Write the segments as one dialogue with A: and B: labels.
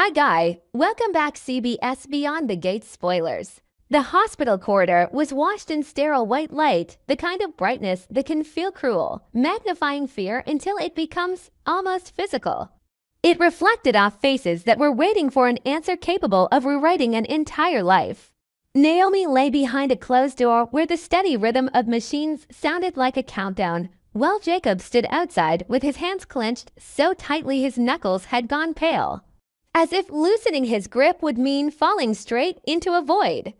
A: Hi Guy, welcome back CBS Beyond the Gates spoilers. The hospital corridor was washed in sterile white light, the kind of brightness that can feel cruel, magnifying fear until it becomes almost physical. It reflected off faces that were waiting for an answer capable of rewriting an entire life. Naomi lay behind a closed door where the steady rhythm of machines sounded like a countdown, while Jacob stood outside with his hands clenched so tightly his knuckles had gone pale, as if loosening his grip would mean falling straight into a void.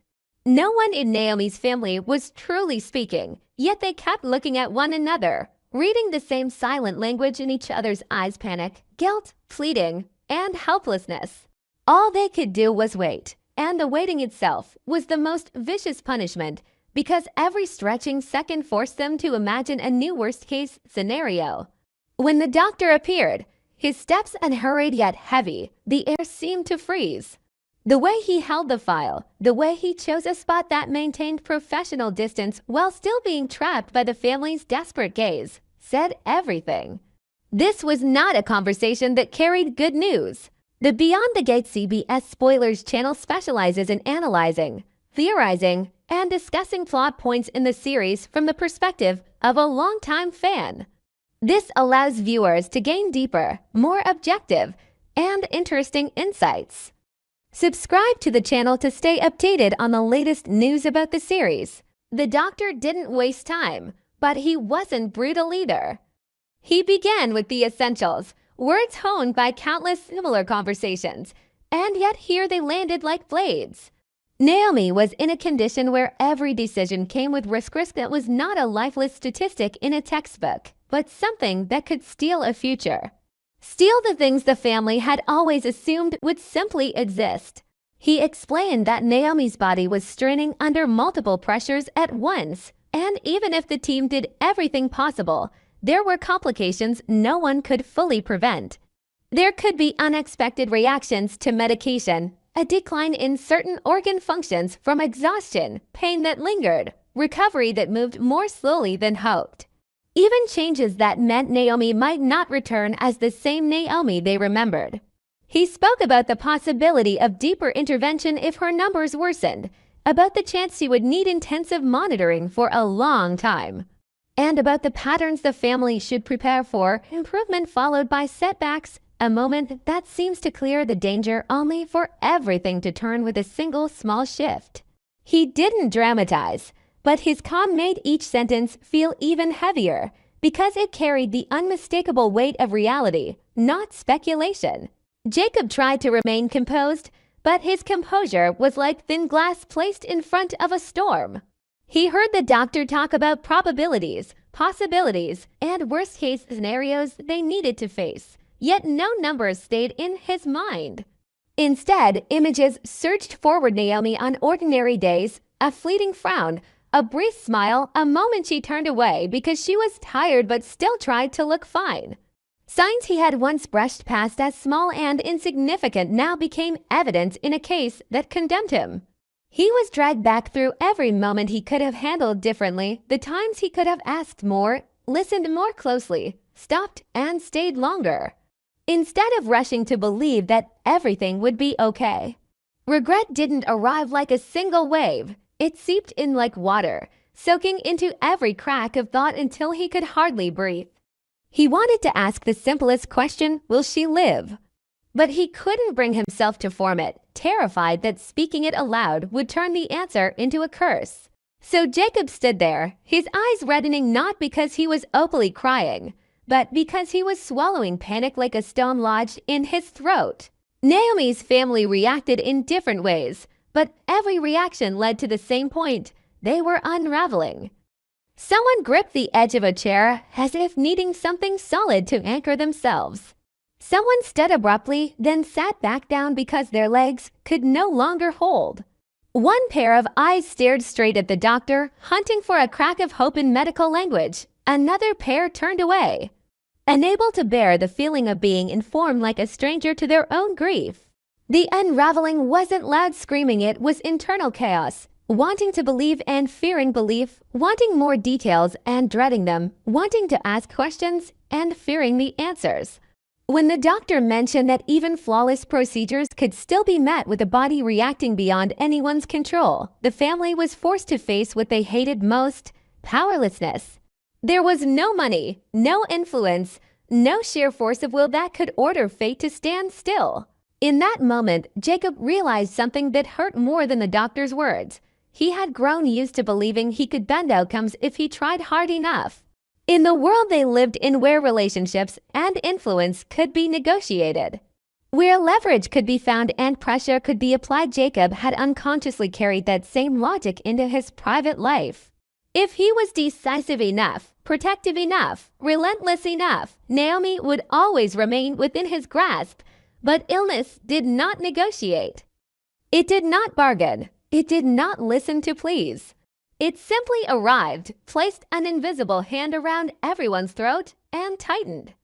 A: No one in Naomi's family was truly speaking, yet they kept looking at one another, reading the same silent language in each other's eyes: panic, guilt, pleading, and helplessness. All they could do was wait, and the waiting itself was the most vicious punishment because every stretching second forced them to imagine a new worst-case scenario. When the doctor appeared, his steps unhurried yet heavy, the air seemed to freeze. The way he held the file, the way he chose a spot that maintained professional distance while still being trapped by the family's desperate gaze, said everything. This was not a conversation that carried good news. The Beyond the Gates CBS Spoilers channel specializes in analyzing, theorizing, and discussing plot points in the series from the perspective of a longtime fan. This allows viewers to gain deeper, more objective, and interesting insights. Subscribe to the channel to stay updated on the latest news about the series. The doctor didn't waste time, but he wasn't brutal either. He began with the essentials, words honed by countless similar conversations, and yet here they landed like blades. Naomi was in a condition where every decision came with risk that was not a lifeless statistic in a textbook, but something that could steal a future. Steal the things the family had always assumed would simply exist. He explained that Naomi's body was straining under multiple pressures at once, and even if the team did everything possible, there were complications no one could fully prevent. There could be unexpected reactions to medication, a decline in certain organ functions from exhaustion, pain that lingered, recovery that moved more slowly than hoped. Even changes that meant Naomi might not return as the same Naomi they remembered. He spoke about the possibility of deeper intervention if her numbers worsened, about the chance she would need intensive monitoring for a long time, and about the patterns the family should prepare for: improvement followed by setbacks, a moment that seems to clear the danger only for everything to turn with a single small shift. He didn't dramatize, but his calm made each sentence feel even heavier because it carried the unmistakable weight of reality, not speculation. Jacob tried to remain composed, but his composure was like thin glass placed in front of a storm. He heard the doctor talk about probabilities, possibilities, and worst-case scenarios they needed to face, yet no numbers stayed in his mind. Instead, images surged forward: Naomi on ordinary days, a fleeting frown, a brief smile, a moment she turned away because she was tired but still tried to look fine. Signs he had once brushed past as small and insignificant now became evident in a case that condemned him. He was dragged back through every moment he could have handled differently, the times he could have asked more, listened more closely, stopped and stayed longer, instead of rushing to believe that everything would be okay. Regret didn't arrive like a single wave. It seeped in like water, soaking into every crack of thought until he could hardly breathe. He wanted to ask the simplest question: will she live? But he couldn't bring himself to form it, terrified that speaking it aloud would turn the answer into a curse. So Jacob stood there, his eyes reddening not because he was openly crying, but because he was swallowing panic like a stone lodged in his throat. Naomi's family reacted in different ways, but every reaction led to the same point: they were unraveling. Someone gripped the edge of a chair as if needing something solid to anchor themselves. Someone stood abruptly, then sat back down because their legs could no longer hold. One pair of eyes stared straight at the doctor, hunting for a crack of hope in medical language. Another pair turned away, unable to bear the feeling of being informed like a stranger to their own grief. The unraveling wasn't loud screaming, it was internal chaos, wanting to believe and fearing belief, wanting more details and dreading them, wanting to ask questions and fearing the answers. When the doctor mentioned that even flawless procedures could still be met with the body reacting beyond anyone's control, the family was forced to face what they hated most: powerlessness. There was no money, no influence, no sheer force of will that could order fate to stand still. In that moment, Jacob realized something that hurt more than the doctor's words. He had grown used to believing he could bend outcomes if he tried hard enough. In the world they lived in, where relationships and influence could be negotiated, where leverage could be found and pressure could be applied, Jacob had unconsciously carried that same logic into his private life. If he was decisive enough, protective enough, relentless enough, Naomi would always remain within his grasp. But illness did not negotiate. It did not bargain. It did not listen to pleas. It simply arrived, placed an invisible hand around everyone's throat, and tightened.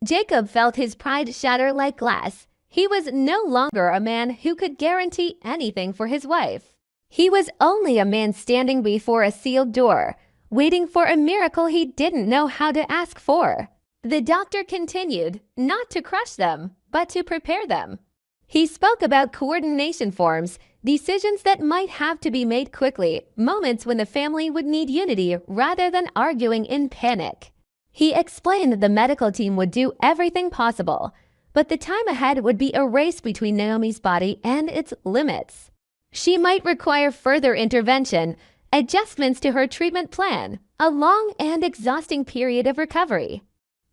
A: Jacob felt his pride shatter like glass. He was no longer a man who could guarantee anything for his wife. He was only a man standing before a sealed door, waiting for a miracle he didn't know how to ask for. The doctor continued, not to crush them, but to prepare them. He spoke about coordination forms, decisions that might have to be made quickly, moments when the family would need unity rather than arguing in panic. He explained that the medical team would do everything possible, but the time ahead would be a race between Naomi's body and its limits. She might require further intervention, adjustments to her treatment plan, a long and exhausting period of recovery.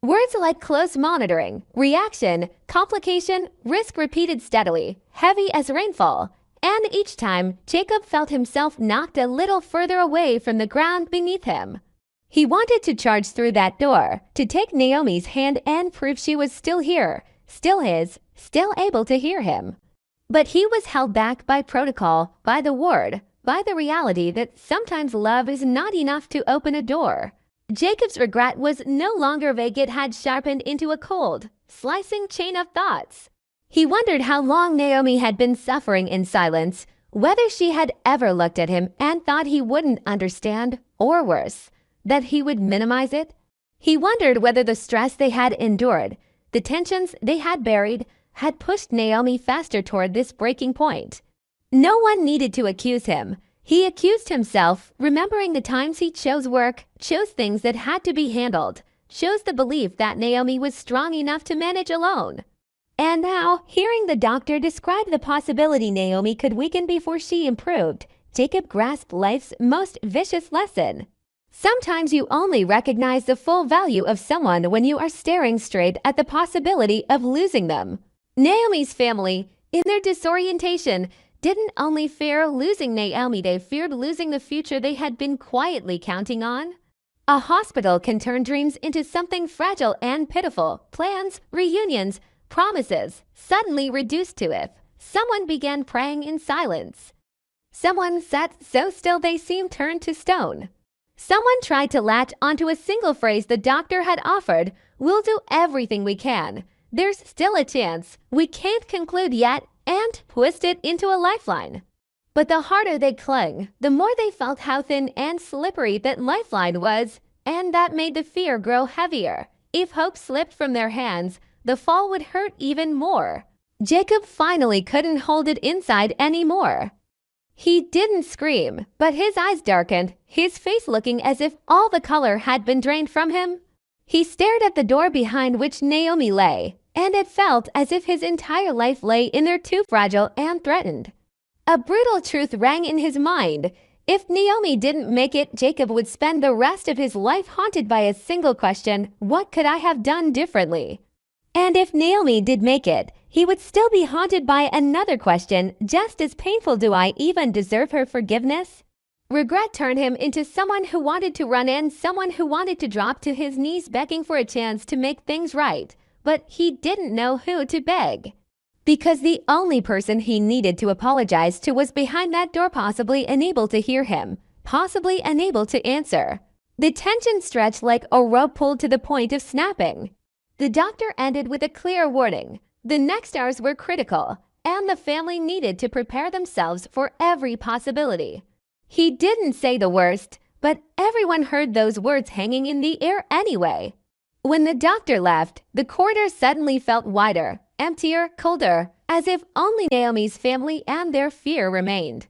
A: Words like close monitoring, reaction, complication, risk repeated steadily, heavy as rainfall, and each time Jacob felt himself knocked a little further away from the ground beneath him. He wanted to charge through that door, to take Naomi's hand and prove she was still here, still his, still able to hear him. But he was held back by protocol, by the ward, by the reality that sometimes love is not enough to open a door. Jacob's regret was no longer vague. It had sharpened into a cold, slicing chain of thoughts. He wondered how long Naomi had been suffering in silence, whether she had ever looked at him and thought he wouldn't understand, or worse, that he would minimize it. He wondered whether the stress they had endured, the tensions they had buried, had pushed Naomi faster toward this breaking point. No one needed to accuse him. He accused himself, remembering the times he chose work, chose things that had to be handled, chose the belief that Naomi was strong enough to manage alone. And now, hearing the doctor describe the possibility Naomi could weaken before she improved, Jacob grasped life's most vicious lesson. Sometimes you only recognize the full value of someone when you are staring straight at the possibility of losing them. Naomi's family, in their disorientation, didn't only fear losing Naomi, they feared losing the future they had been quietly counting on. A hospital can turn dreams into something fragile and pitiful. Plans, reunions, promises, suddenly reduced to if someone began praying in silence. Someone sat so still they seemed turned to stone. Someone tried to latch onto a single phrase the doctor had offered: "We'll do everything we can. There's still a chance. We can't conclude yet," and twist it into a lifeline. But the harder they clung, the more they felt how thin and slippery that lifeline was, and that made the fear grow heavier. If hope slipped from their hands, the fall would hurt even more. Jacob finally couldn't hold it inside anymore. He didn't scream, but his eyes darkened, his face looking as if all the color had been drained from him. He stared at the door behind which Naomi lay, and it felt as if his entire life lay in there, too fragile and threatened. A brutal truth rang in his mind. If Naomi didn't make it, Jacob would spend the rest of his life haunted by a single question: what could I have done differently? And if Naomi did make it, he would still be haunted by another question, just as painful: do I even deserve her forgiveness? Regret turned him into someone who wanted to run in, someone who wanted to drop to his knees begging for a chance to make things right. But he didn't know who to beg. Because the only person he needed to apologize to was behind that door, possibly unable to hear him, possibly unable to answer. The tension stretched like a rope pulled to the point of snapping. The doctor ended with a clear warning. The next hours were critical, and the family needed to prepare themselves for every possibility. He didn't say the worst, but everyone heard those words hanging in the air anyway. When the doctor left, the corridor suddenly felt wider, emptier, colder, as if only Naomi's family and their fear remained.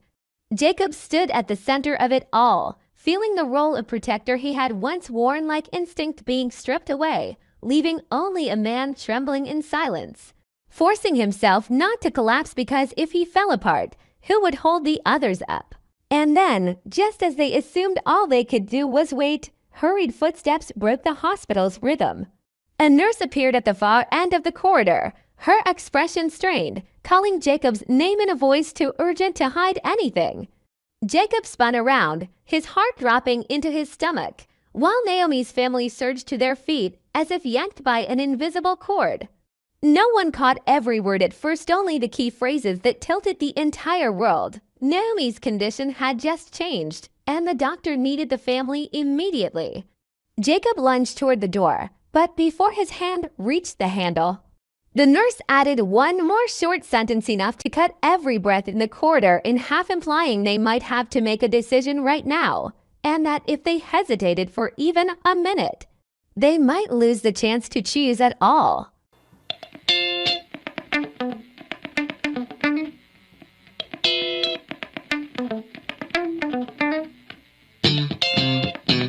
A: Jacob stood at the center of it all, feeling the role of protector he had once worn like instinct being stripped away, leaving only a man trembling in silence, forcing himself not to collapse because if he fell apart, who would hold the others up? And then, just as they assumed all they could do was wait, hurried footsteps broke the hospital's rhythm. A nurse appeared at the far end of the corridor, her expression strained, calling Jacob's name in a voice too urgent to hide anything. Jacob spun around, his heart dropping into his stomach, while Naomi's family surged to their feet as if yanked by an invisible cord. No one caught every word at first, only the key phrases that tilted the entire world. Naomi's condition had just changed, and the doctor needed the family immediately. Jacob lunged toward the door, but before his hand reached the handle, the nurse added one more short sentence, enough to cut every breath in the corridor in half, implying they might have to make a decision right now, and that if they hesitated for even a minute, they might lose the chance to choose at all.